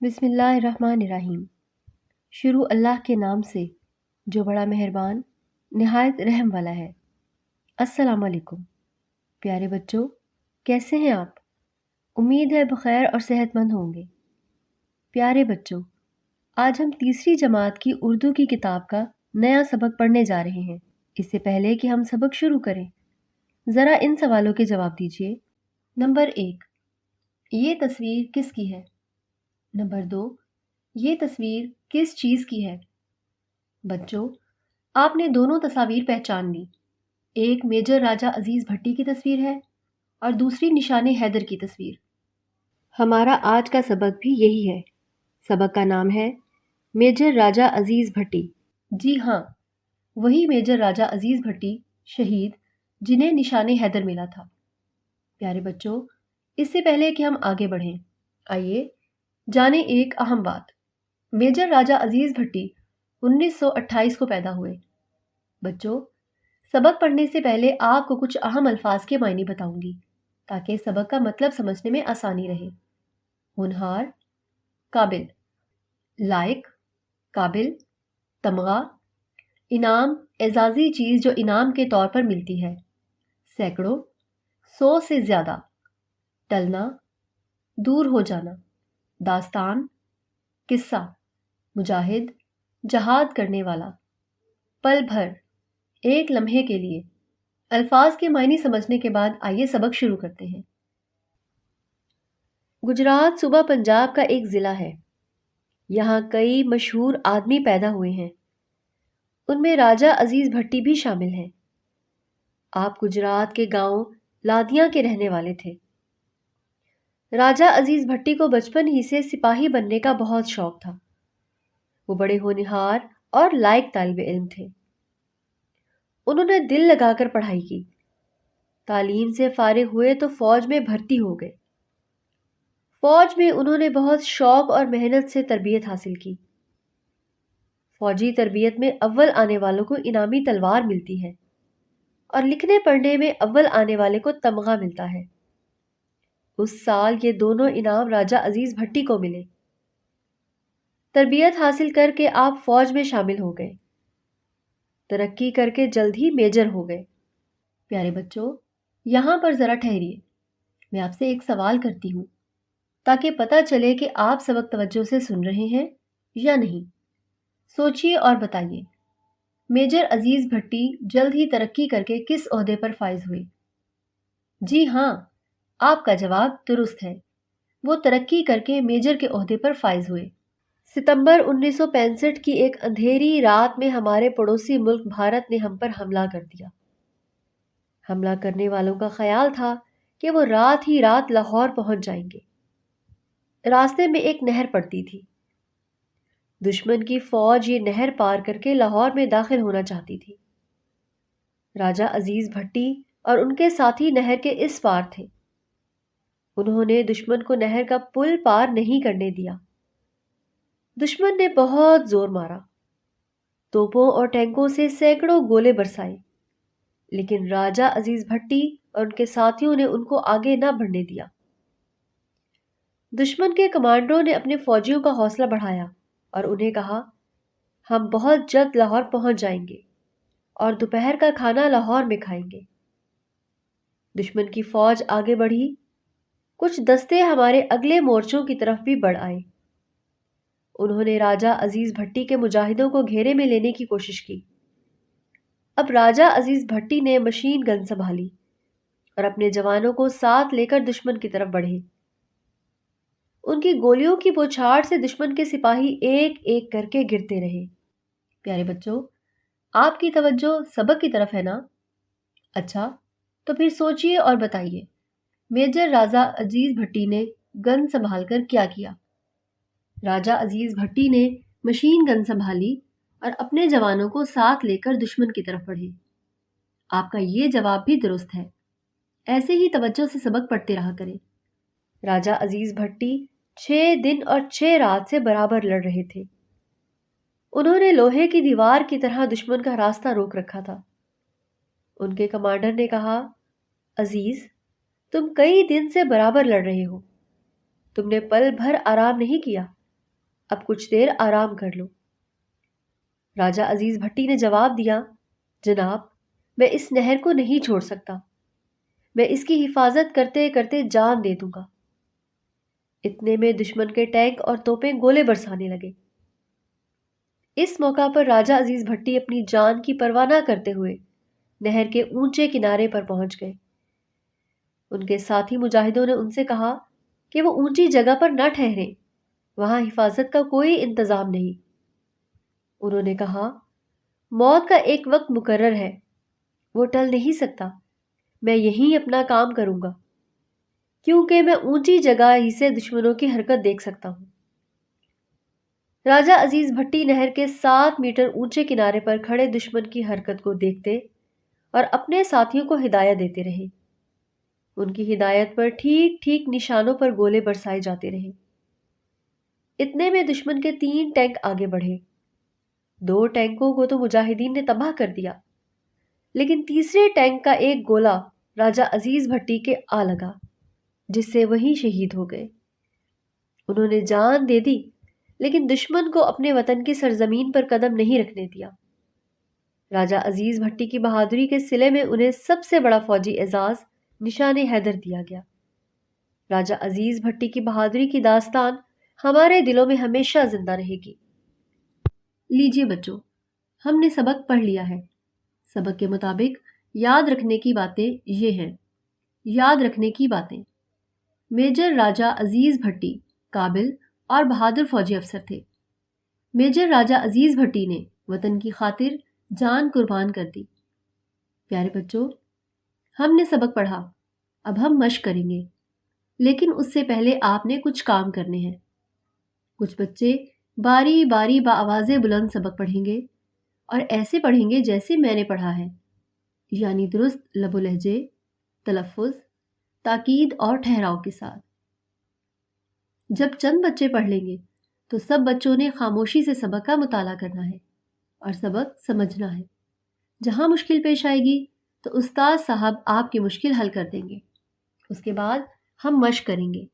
بسم اللہ الرحمن الرحیم۔ شروع اللہ کے نام سے جو بڑا مہربان نہایت رحم والا ہے۔ السلام علیکم پیارے بچوں، کیسے ہیں آپ؟ امید ہے بخیر اور صحت مند ہوں گے۔ پیارے بچوں، آج ہم تیسری جماعت کی اردو کی کتاب کا نیا سبق پڑھنے جا رہے ہیں۔ اس سے پہلے کہ ہم سبق شروع کریں، ذرا ان سوالوں کے جواب دیجیے۔ نمبر 1، یہ تصویر کس کی ہے؟ نمبر 2، یہ تصویر کس چیز کی ہے؟ بچوں، آپ نے دونوں تصاویر پہچان لی۔ ایک میجر راجہ عزیز بھٹی کی تصویر ہے اور دوسری نشان حیدر کی تصویر۔ ہمارا آج کا سبق بھی یہی ہے۔ سبق کا نام ہے میجر راجہ عزیز بھٹی۔ جی ہاں، وہی میجر راجہ عزیز بھٹی شہید جنہیں نشان حیدر ملا تھا۔ پیارے بچوں، اس سے پہلے کہ ہم آگے بڑھیں، آئیے جانیں ایک اہم بات۔ میجر راجہ عزیز بھٹی 1928 کو پیدا ہوئے۔ بچوں، سبق پڑھنے سے پہلے آپ کو کچھ اہم الفاظ کے معنی بتاؤں گی تاکہ سبق کا مطلب سمجھنے میں آسانی رہے۔ ہونہار، قابل، لائق، قابل، تمغہ، انعام، اعزازی چیز جو انعام کے طور پر ملتی ہے، سینکڑوں، 100 سے زیادہ، ٹلنا، دور ہو جانا، داستان، قصہ، مجاہد، جہاد کرنے والا، پل بھر، ایک لمحے کے لیے۔ الفاظ کے معنی سمجھنے کے بعد آئیے سبق شروع کرتے ہیں۔ گجرات صوبہ پنجاب کا ایک ضلع ہے۔ یہاں کئی مشہور آدمی پیدا ہوئے ہیں، ان میں راجہ عزیز بھٹی بھی شامل ہیں۔ آپ گجرات کے گاؤں لادیاں کے رہنے والے تھے۔ راجہ عزیز بھٹی کو بچپن ہی سے سپاہی بننے کا بہت شوق تھا۔ وہ بڑے ہونہار اور لائق طالب علم تھے۔ انہوں نے دل لگا کر پڑھائی کی۔ تعلیم سے فارغ ہوئے تو فوج میں بھرتی ہو گئے۔ فوج میں انہوں نے بہت شوق اور محنت سے تربیت حاصل کی۔ فوجی تربیت میں اول آنے والوں کو انعامی تلوار ملتی ہے اور لکھنے پڑھنے میں اول آنے والے کو تمغہ ملتا ہے۔ اس سال یہ دونوں انعام راجہ عزیز بھٹی کو ملے۔ تربیت حاصل کر کے آپ فوج میں شامل ہو گئے۔ ترقی کر کے جلد ہی میجر ہو گئے۔ پیارے بچوں، یہاں پر ذرا ٹھہریے، میں آپ سے ایک سوال کرتی ہوں تاکہ پتہ چلے کہ آپ سبق توجہ سے سن رہے ہیں یا نہیں۔ سوچئے اور بتائیے، میجر عزیز بھٹی جلد ہی ترقی کر کے کس عہدے پر فائز ہوئے؟ جی ہاں، آپ کا جواب درست ہے، وہ ترقی کر کے میجر کے عہدے پر فائز ہوئے۔ ستمبر 1965 کی ایک اندھیری رات میں ہمارے پڑوسی ملک بھارت نے ہم پر حملہ کر دیا۔ حملہ کرنے والوں کا خیال تھا کہ وہ رات ہی رات لاہور پہنچ جائیں گے۔ راستے میں ایک نہر پڑتی تھی۔ دشمن کی فوج یہ نہر پار کر کے لاہور میں داخل ہونا چاہتی تھی۔ راجہ عزیز بھٹی اور ان کے ساتھی نہر کے اس پار تھے۔ انہوں نے دشمن کو نہر کا پل پار نہیں کرنے دیا۔ دشمن نے بہت زور مارا، توپوں اور ٹینکوں سے سینکڑوں گولے برسائے، لیکن راجہ عزیز بھٹی اور ان کے ساتھیوں نے ان کو آگے نہ بڑھنے دیا۔ دشمن کے کمانڈروں نے اپنے فوجیوں کا حوصلہ بڑھایا اور انہیں کہا، ہم بہت جلد لاہور پہنچ جائیں گے اور دوپہر کا کھانا لاہور میں کھائیں گے۔ دشمن کی فوج آگے بڑھی۔ کچھ دستے ہمارے اگلے مورچوں کی طرف بھی بڑھ آئے۔ انہوں نے راجہ عزیز بھٹی کے مجاہدوں کو گھیرے میں لینے کی کوشش کی۔ اب راجہ عزیز بھٹی نے مشین گن سنبھالی اور اپنے جوانوں کو ساتھ لے کر دشمن کی طرف بڑھے۔ ان کی گولیوں کی بوچھاڑ سے دشمن کے سپاہی ایک ایک کر کے گرتے رہے۔ پیارے بچوں، آپ کی توجہ سبق کی طرف ہے نا؟ اچھا، تو پھر سوچئے اور بتائیے، میجر راجہ عزیز بھٹی نے گن سنبھال کر کیا کیا؟ راجہ عزیز بھٹی نے مشین گن سنبھالی اور اپنے جوانوں کو ساتھ لے کر دشمن کی طرف بڑھے۔ آپ کا یہ جواب بھی درست ہے۔ ایسے ہی توجہ سے سبق پڑھتے رہا کریں۔ راجہ عزیز بھٹی 6 دن اور 6 رات سے برابر لڑ رہے تھے۔ انہوں نے لوہے کی دیوار کی طرح دشمن کا راستہ روک رکھا تھا۔ ان کے کمانڈر نے کہا، عزیز، تم کئی دن سے برابر لڑ رہے ہو، تم نے پل بھر آرام نہیں کیا، اب کچھ دیر آرام کر لو۔ راجہ عزیز بھٹی نے جواب دیا، جناب میں اس نہر کو نہیں چھوڑ سکتا، میں اس کی حفاظت کرتے کرتے جان دے دوں گا۔ اتنے میں دشمن کے ٹینک اور توپیں گولے برسانے لگے۔ اس موقع پر راجہ عزیز بھٹی اپنی جان کی پرواہ نہ کرتے ہوئے نہر کے اونچے کنارے پر پہنچ گئے۔ ان کے ساتھی مجاہدوں نے ان سے کہا کہ وہ اونچی جگہ پر نہ ٹھہریں، وہاں حفاظت کا کوئی انتظام نہیں۔ انہوں نے کہا، موت کا ایک وقت مقرر ہے، وہ ٹل نہیں سکتا، میں یہیں اپنا کام کروں گا، کیونکہ میں اونچی جگہ ہی سے دشمنوں کی حرکت دیکھ سکتا ہوں۔ راجہ عزیز بھٹی نہر کے 7 میٹر اونچے کنارے پر کھڑے دشمن کی حرکت کو دیکھتے اور اپنے ساتھیوں کو ہدایت دیتے رہے۔ ان کی ہدایت پر ٹھیک ٹھیک نشانوں پر گولے برسائے جاتے رہے۔ اتنے میں دشمن کے 3 ٹینک آگے بڑھے۔ 2 ٹینکوں کو تو مجاہدین نے تباہ کر دیا، لیکن تیسرے ٹینک کا ایک گولہ راجہ عزیز بھٹی کے آ لگا، جس سے وہیں شہید ہو گئے۔ انہوں نے جان دے دی، لیکن دشمن کو اپنے وطن کی سرزمین پر قدم نہیں رکھنے دیا۔ راجہ عزیز بھٹی کی بہادری کے صلے میں انہیں سب سے بڑا فوجی اعزاز نشان حیدر دیا گیا۔ راجہ عزیز بھٹی کی بہادری کی داستان ہمارے دلوں میں ہمیشہ زندہ رہے گی۔ لیجیے بچوں، ہم نے سبق پڑھ لیا ہے۔ سبق کے مطابق یاد رکھنے کی باتیں یہ ہیں۔ یاد رکھنے کی باتیں: میجر راجہ عزیز بھٹی قابل اور بہادر فوجی افسر تھے۔ میجر راجہ عزیز بھٹی نے وطن کی خاطر جان قربان کر دی۔ پیارے بچوں، ہم نے سبق پڑھا، اب ہم مشق کریں گے، لیکن اس سے پہلے آپ نے کچھ کام کرنے ہیں۔ کچھ بچے باری باری بآواز بلند سبق پڑھیں گے اور ایسے پڑھیں گے جیسے میں نے پڑھا ہے، یعنی درست لب و لہجے، تلفظ، تاکید اور ٹھہراؤ کے ساتھ۔ جب چند بچے پڑھ لیں گے تو سب بچوں نے خاموشی سے سبق کا مطالعہ کرنا ہے اور سبق سمجھنا ہے۔ جہاں مشکل پیش آئے گی تو استاد صاحب آپ کی مشکل حل کر دیں گے۔ اس کے بعد ہم مشق کریں گے۔